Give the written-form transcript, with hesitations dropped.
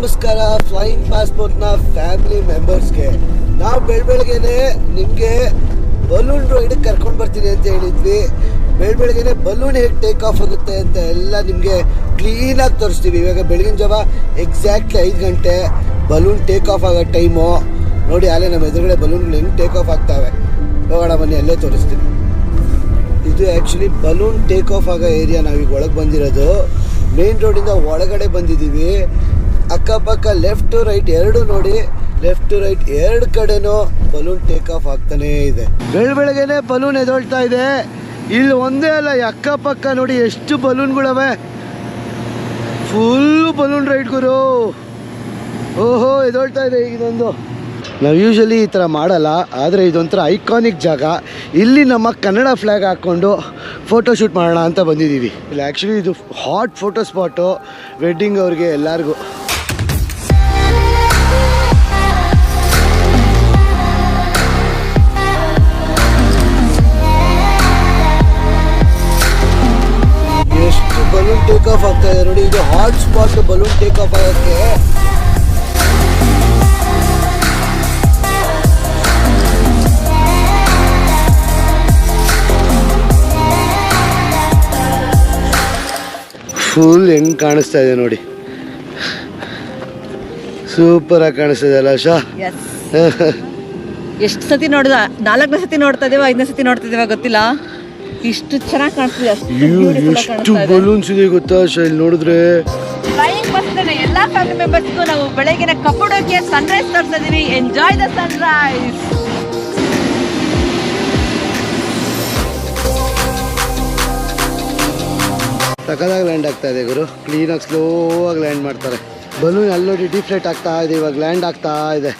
ನಮಸ್ಕಾರ flying ಪಾಸ್ಪೋರ್ಟ್ನ family ಮೆಂಬರ್ಸ್ಗೆ. ನಾವು ಬೆಳಗ್ಗೆನೆ ನಿಮಗೆ ಬಲೂನ್ ರೈಡಿಗೆ ಕರ್ಕೊಂಡು ಬರ್ತೀನಿ ಅಂತ ಹೇಳಿದ್ವಿ. ಬೆಳಗ್ಗೆನೆ ಬಲೂನ್ ಹೇಗೆ ಟೇಕ್ ಆಫ್ ಆಗುತ್ತೆ ಅಂತ ಎಲ್ಲ ನಿಮಗೆ ಕ್ಲೀನಾಗಿ ತೋರಿಸ್ತೀವಿ. ಇವಾಗ ಬೆಳಗಿನ ಜಾವ ಎಕ್ಸಾಕ್ಟ್ಲಿ 5 ಗಂಟೆ ಬಲೂನ್ ಟೇಕ್ ಆಫ್ ಆಗೋ ಟೈಮು. ನೋಡಿ ಅಲ್ಲೇ ನಮ್ಮ ಎದುರುಗಡೆ ಬಲೂನ್ಗಳು ಹೆಂಗೆ ಟೇಕ್ ಆಫ್ ಆಗ್ತಾವೆ. ಹೋಗೋಣ ಬನ್ನಿ, ಅಲ್ಲೇ ತೋರಿಸ್ತೀನಿ. ಇದು ಆ್ಯಕ್ಚುಲಿ ಬಲೂನ್ ಟೇಕ್ ಆಫ್ ಆಗೋ ಏರಿಯಾ. ನಾವೀಗ ಒಳಗೆ ಬಂದಿರೋದು ಮೇನ್ ರೋಡಿಂದ ಒಳಗಡೆ ಬಂದಿದ್ದೀವಿ. ಅಕ್ಕಪಕ್ಕ ಲೆಫ್ಟ್ ಟು ರೈಟ್ ಎರಡು ನೋಡಿ, ಲೆಫ್ಟ್ ಟು ರೈಟ್ ಎರಡು ಕಡೆನೂ ಬಲೂನ್ ಟೇಕ್ ಆಫ್ ಆಗ್ತಾನೇ ಇದೆ. ಬೆಳಗ್ಗೆನೆ ಬಲೂನ್ ಎದೊಳ್ತಾ ಇದೆ. ಇಲ್ಲಿ ಒಂದೇ ಅಲ್ಲ, ಅಕ್ಕಪಕ್ಕ ನೋಡಿ ಎಷ್ಟು ಬಲೂನ್ಗಳವೆ. ಫುಲ್ ಬಲೂನ್ ರೈಡ್ ಗುರು. ಓಹೋ ಎದೊಳ್ತಾ ಇದೆ ಈಗ ಇದೊಂದು. ನಾವು ಯೂಶಲಿ ಈ ಥರ ಮಾಡಲ್ಲ, ಆದರೆ ಇದೊಂಥರ ಐಕಾನಿಕ್ ಜಾಗ. ಇಲ್ಲಿ ನಮ್ಮ ಕನ್ನಡ ಫ್ಲ್ಯಾಗ್ ಹಾಕ್ಕೊಂಡು ಫೋಟೋ ಶೂಟ್ ಮಾಡೋಣ ಅಂತ ಬಂದಿದ್ದೀವಿ. ಇಲ್ಲಿ ಆ್ಯಕ್ಚುಲಿ ಇದು ಹಾಟ್ ಫೋಟೋ ಸ್ಪಾಟು ವೆಡ್ಡಿಂಗ್ ಅವ್ರಿಗೆ ಎಲ್ಲರಿಗೂ. ಎಷ್ಟು ಬಲೂನ್ ಟೇಕ್ ಆಫ್ ಆಗ್ತಾ ಇದೆ ನೋಡಿ. ಇದು hot spot balloon take off ಆಗೋಕ್ಕೆ. ಫುಲ್ ಹೆಂಗೆ ಕಾಣಿಸ್ತಾ ಇದೆ ನೋಡಿ, ಸೂಪರ್ ಆಗಿ ಕಾಣಿಸ್ತಾ ಇದೆ ಅಲ್ಲ ಆಶಾ? ಎಷ್ಟು ಸತಿ ನೋಡಿದ, 4ನೇ ಸತಿ ನೋಡ್ತಾ ಇದೀವ, 5ನೇ ಸತಿ ನೋಡ್ತಾ ಇದೀವ ಗೊತ್ತಿಲ್ಲ, ಇಷ್ಟು ಚೆನ್ನಾಗಿ ಕಾಣಿಸ್ತಿದೆ. ಎಷ್ಟು ಬಲೂನ್ಸ್ ಇದೆ ಗೊತ್ತಾ ಆಶಾ ಇಲ್ಲಿ ನೋಡಿದ್ರೆ. ಫ್ಲೈಯಿಂಗ್ ಬಸ್ ಎಲ್ಲ ಫ್ಯಾಮಿಲಿ ಮೆಂಬರ್ಸ್ಗೂ ನಾವು ಬೆಳಗ್ಗೆ ಕಪ್ಪುಡೋಕೆ ಸನ್ರೈಸ್ ತೋರಿಸ್ತಾ ಇದೀವಿ. Enjoy the Sunrise. ಸಖತ್ತಾಗಿ ಲ್ಯಾಂಡ್ ಆಗ್ತಾ ಇದೆ ಗುರು. ಕ್ಲೀನಾಗಿ ಸ್ಲೋ ಆಗಿ ಲ್ಯಾಂಡ್ ಮಾಡ್ತಾರೆ. ಬಲೂನ್ ಅಲ್ಲಿ ನೋಡಿ ಡಿಫ್ಲೆಕ್ಟ್ ಆಗ್ತಾ ಇದೆ, ಇವಾಗ ಲ್ಯಾಂಡ್ ಆಗ್ತಾ ಇದೆ.